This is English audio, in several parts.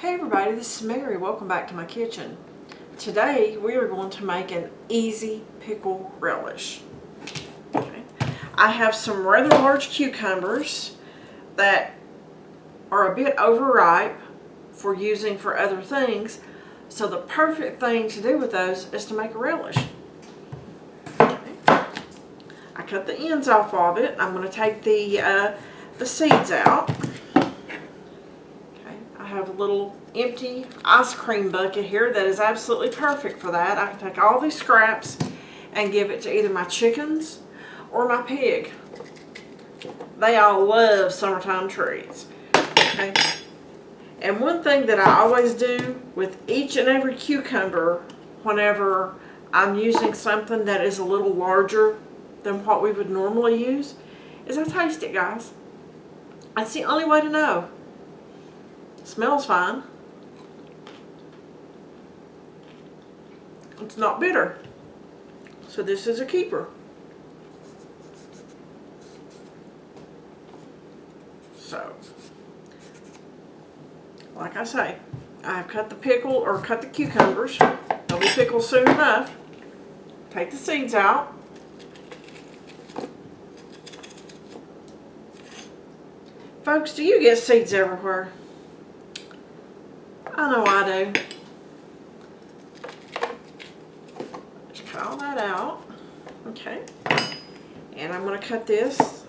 Hey everybody, this is Mary. Welcome back to my kitchen. Today we are going to make an easy pickle relish. Okay. I have some rather large cucumbers that are a bit overripe for using for other things, so the perfect thing to do with those is to make a relish. Okay. I cut the ends off of it. I'm going to take the seeds out. I have a little empty ice cream bucket here that is absolutely perfect for that. I can take all these scraps and give it to either my chickens or my pig. They all love summertime treats. Okay. And one thing that I always do with each and every cucumber whenever I'm using something that is a little larger than what we would normally use is I taste it, guys. That's the only way to know. Smells fine. It's not bitter. So this is a keeper. So, like I say, I've cut the pickle or cut the cucumbers. They'll be pickled soon enough. Take the seeds out. Folks, do you get seeds everywhere? I know I do. Just cut all that out. Okay. And I'm going to cut this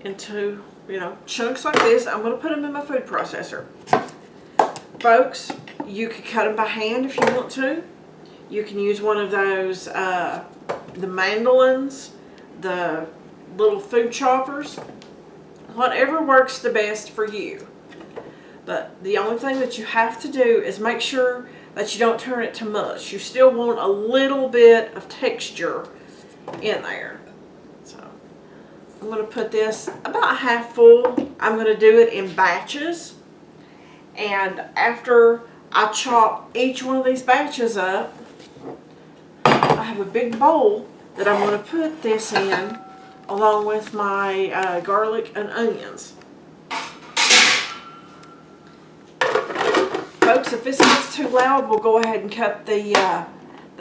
into, chunks like this. I'm going to put them in my food processor. Folks, you could cut them by hand if you want to. You can use one of those, the mandolins, the little food choppers. Whatever works the best for you. But the only thing that you have to do is make sure that you don't turn it to mush. You still want a little bit of texture in there. So I'm going to put this about half full. I'm going to do it in batches. And after I chop each one of these batches up, I have a big bowl that I'm going to put this in along with my garlic and onions. Folks, if this gets too loud, we'll go ahead and cut the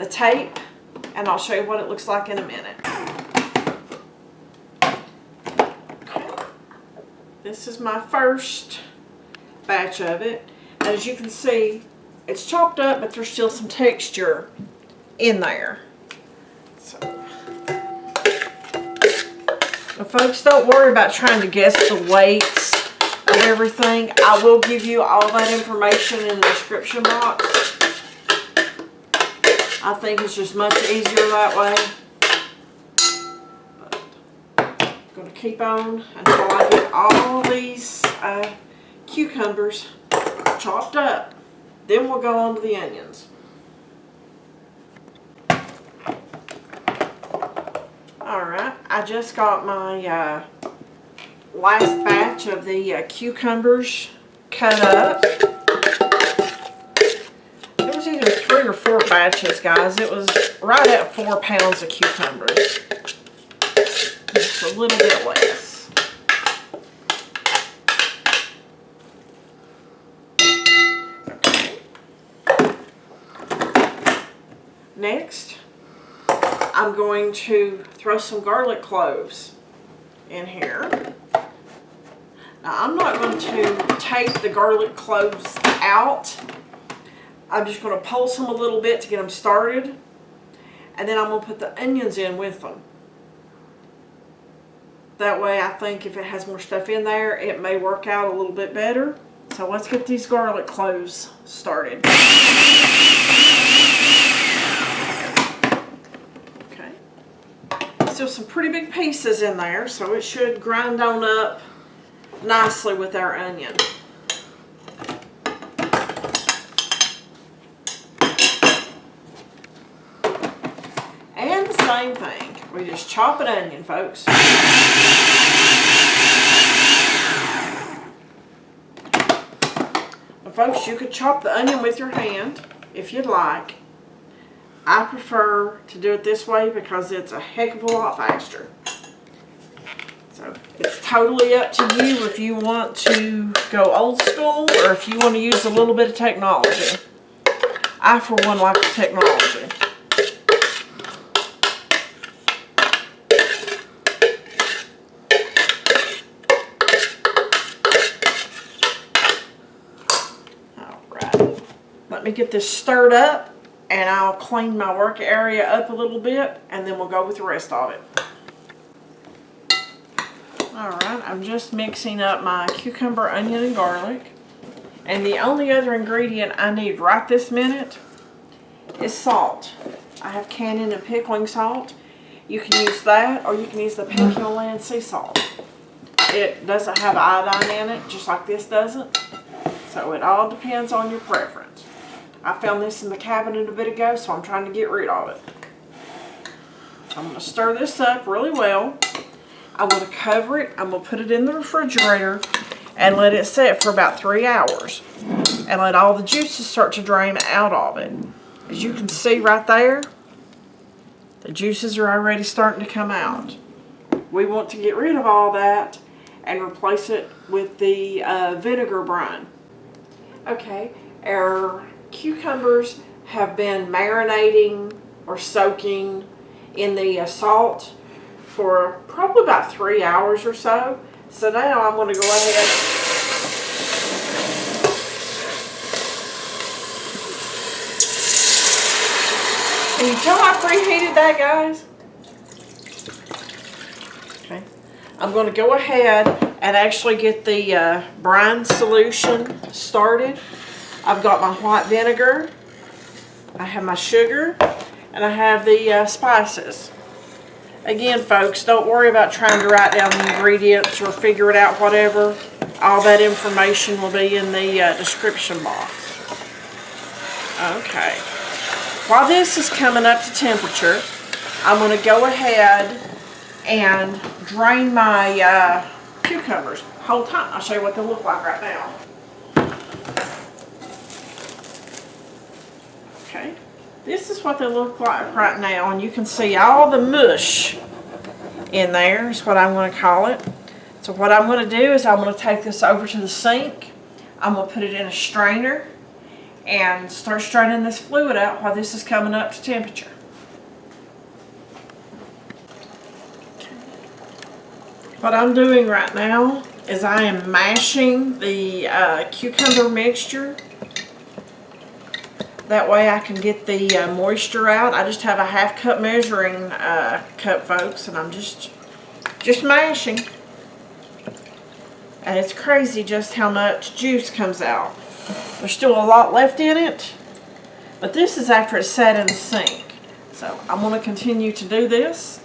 tape, and I'll show you what it looks like in a minute. Okay. This is my first batch of it. As you can see, it's chopped up, but there's still some texture in there. So, well, folks, don't worry about trying to guess the weights of everything. I will give you all that information in the description box. I think it's just much easier that way. But I'm going to keep on until I get all these cucumbers chopped up. Then we'll go on to the onions. Alright, I just got my last batch of the cucumbers cut up. It was either 3 or 4 batches, guys. It was right at 4 pounds of cucumbers. Just a little bit less. Okay. Next, I'm going to throw some garlic cloves in here. Now, I'm not going to take the garlic cloves out. I'm just going to pulse them a little bit to get them started. And then I'm going to put the onions in with them. That way, I think if it has more stuff in there, it may work out a little bit better. So let's get these garlic cloves started. Okay. Still some pretty big pieces in there, so it should grind on up nicely with our onion. And the same thing. We just chop an onion, folks. Well, folks, you could chop the onion with your hand if you'd like. I prefer to do it this way because it's a heck of a lot faster. So it's totally up to you if you want to go old school or if you want to use a little bit of technology. I, for one, like the technology. Alright, let me get this stirred up and I'll clean my work area up a little bit and then we'll go with the rest of it. Alright, I'm just mixing up my cucumber, onion, and garlic. And the only other ingredient I need right this minute is salt. I have canning and pickling salt. You can use that or you can use the Pickle Relish sea salt. It doesn't have iodine in it, just like this doesn't. So it all depends on your preference. I found this in the cabinet a bit ago, so I'm trying to get rid of it. So I'm going to stir this up really well. I'm going to cover it. I'm going to put it in the refrigerator and let it set for about 3 hours. And let all the juices start to drain out of it. As you can see right there, the juices are already starting to come out. We want to get rid of all that and replace it with the vinegar brine. Okay, our cucumbers have been marinating or soaking in the salt for probably about 3 hours or so. So now I'm going to go ahead Can you tell I preheated that, guys? Okay. I'm going to go ahead and actually get the brine solution started. I've got my white vinegar, I have my sugar, and I have the spices. Again, folks, don't worry about trying to write down the ingredients or figure it out, whatever. All that information will be in the description box. Okay. While this is coming up to temperature, I'm going to go ahead and drain my cucumbers. Hold tight, I'll show you what they look like right now. Okay. This is what they look like right now, and you can see all the mush in there is what I'm going to call it. So what I'm going to do is I'm going to take this over to the sink. I'm going to put it in a strainer and start straining this fluid out while this is coming up to temperature. What I'm doing right now is I am mashing the cucumber mixture. That way I can get the moisture out. I just have a half cup measuring cup, folks, and I'm just mashing. And it's crazy just how much juice comes out. There's still a lot left in it, but this is after it's sat in the sink. So I'm going to continue to do this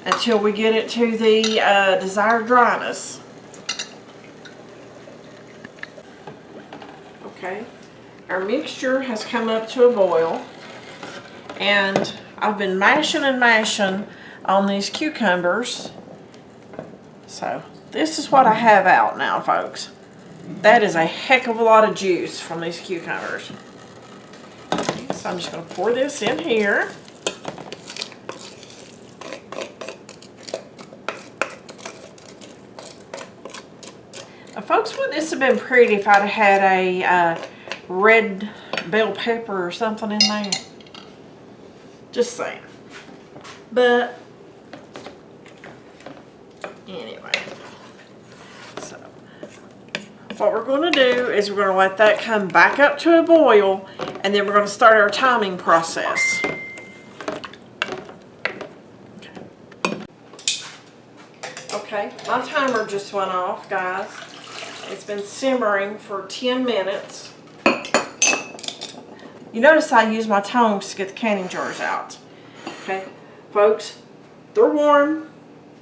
until we get it to the desired dryness. Okay. Our mixture has come up to a boil, and I've been mashing and mashing on these cucumbers. So this is what I have out now, folks. That is a heck of a lot of juice from these cucumbers. So I'm just going to pour this in here. Now, folks, wouldn't this have been pretty if I'd had a red bell pepper or something in there? Just saying. But anyway, so what we're going to do is we're going to let that come back up to a boil, and then we're going to start our timing process. Okay, my timer just went off, guys. It's been simmering for 10 minutes. You notice I use my tongs to get the canning jars out. Okay, folks, they're warm.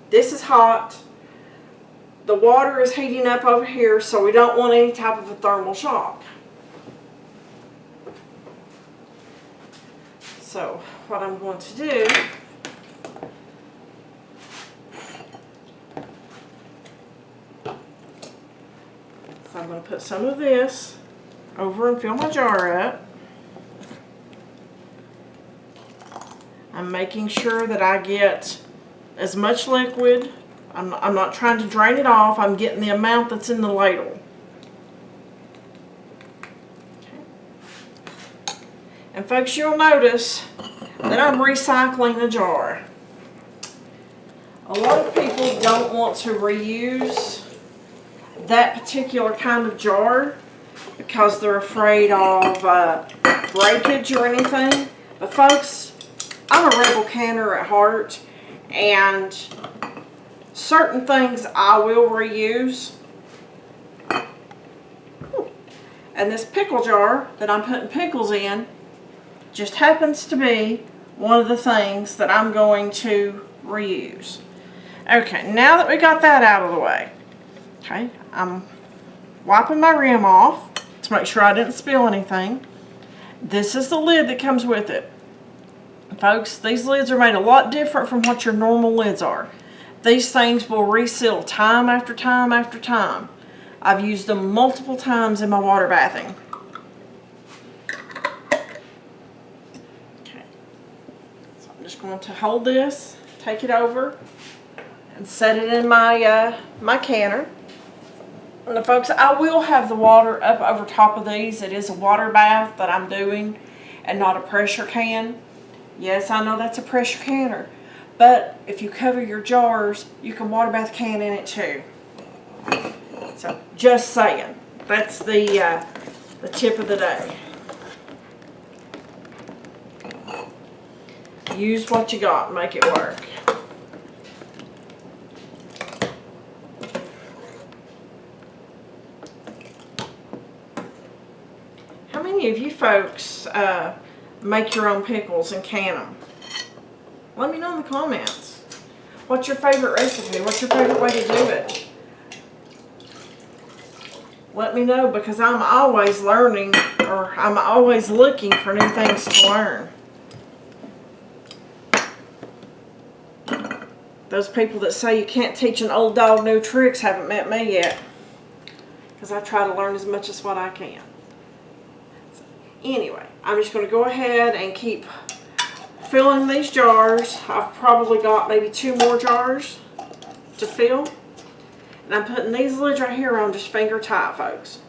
This is hot. The water is heating up over here, so we don't want any type of a thermal shock. So what I'm going to do, so I'm going to put some of this over and fill my jar up. I'm making sure that I get as much liquid I'm not trying to drain it off. I'm getting the amount that's in the ladle. Okay. And folks, you'll notice that I'm recycling a jar. A lot of people don't want to reuse that particular kind of jar because they're afraid of breakage or anything. But folks, I'm a rebel canner at heart, and certain things I will reuse. And this pickle jar that I'm putting pickles in just happens to be one of the things that I'm going to reuse. Okay, now that we got that out of the way, okay, I'm wiping my rim off to make sure I didn't spill anything. This is the lid that comes with it. Folks, these lids are made a lot different from what your normal lids are. These things will reseal time after time after time. I've used them multiple times in my water bathing. Okay, so I'm just going to hold this, take it over, and set it in my my canner. And folks, I will have the water up over top of these. It is a water bath that I'm doing and not a pressure can. Yes, I know that's a pressure canner, but if you cover your jars, you can water bath can in it too. So just saying, that's the tip of the day. Use what you got and make it work. How many of you folks make your own pickles and can them? Let me know in the comments. What's your favorite recipe? What's your favorite way to do it? Let me know, because I'm always learning, or I'm always looking for new things to learn. Those people that say you can't teach an old dog new tricks haven't met me yet, because I try to learn as much as what I can. So, anyway, I'm just going to go ahead and keep filling these jars. I've probably got maybe 2 more jars to fill. And I'm putting these lids right here on just finger tight, folks.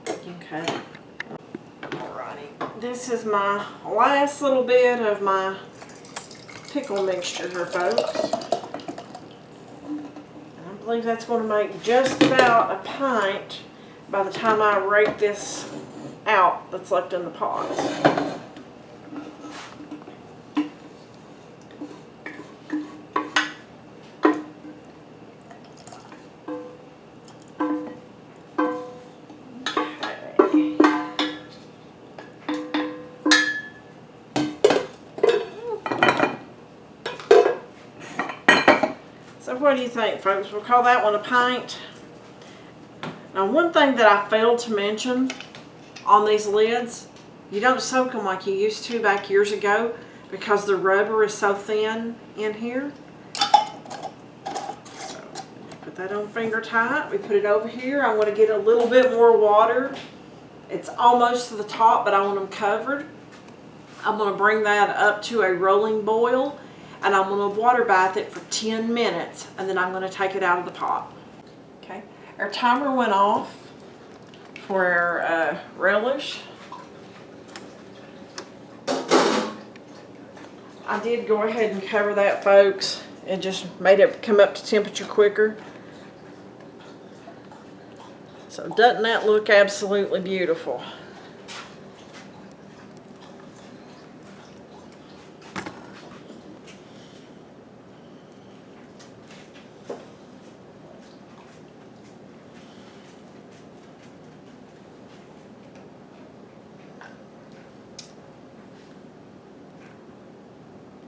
Okay. Alrighty. This is my last little bit of my pickle mixture here, folks. And I believe that's going to make just about a pint by the time I rake this out that's left in the pot. So what do you think, folks? We'll call that one a pint. Now, one thing that I failed to mention on these lids, you don't soak them like you used to back years ago because the rubber is so thin in here. So, put that on finger tight. We put it over here. I'm going to get a little bit more water. It's almost to the top, but I want them covered. I'm going to bring that up to a rolling boil, and I'm going to water bath it for 10 minutes, and then I'm going to take it out of the pot. Okay, our timer went off for our relish. I did go ahead and cover that, folks. It just made it come up to temperature quicker. So doesn't that look absolutely beautiful?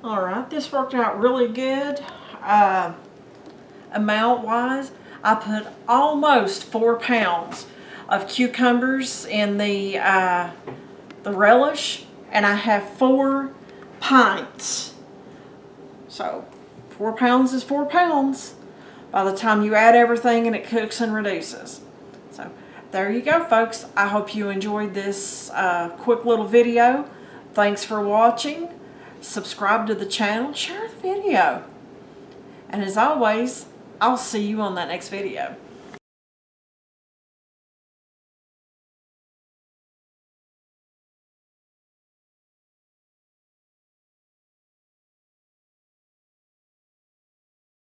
Alright, this worked out really good. Amount wise, I put almost 4 pounds of cucumbers in the relish, and I have 4 pints. So 4 pounds is 4 pounds by the time you add everything and it cooks and reduces. So there you go, folks. I hope you enjoyed this quick little video Thanks for watching. Subscribe to the channel, share the video. And as always, I'll see you on that next video.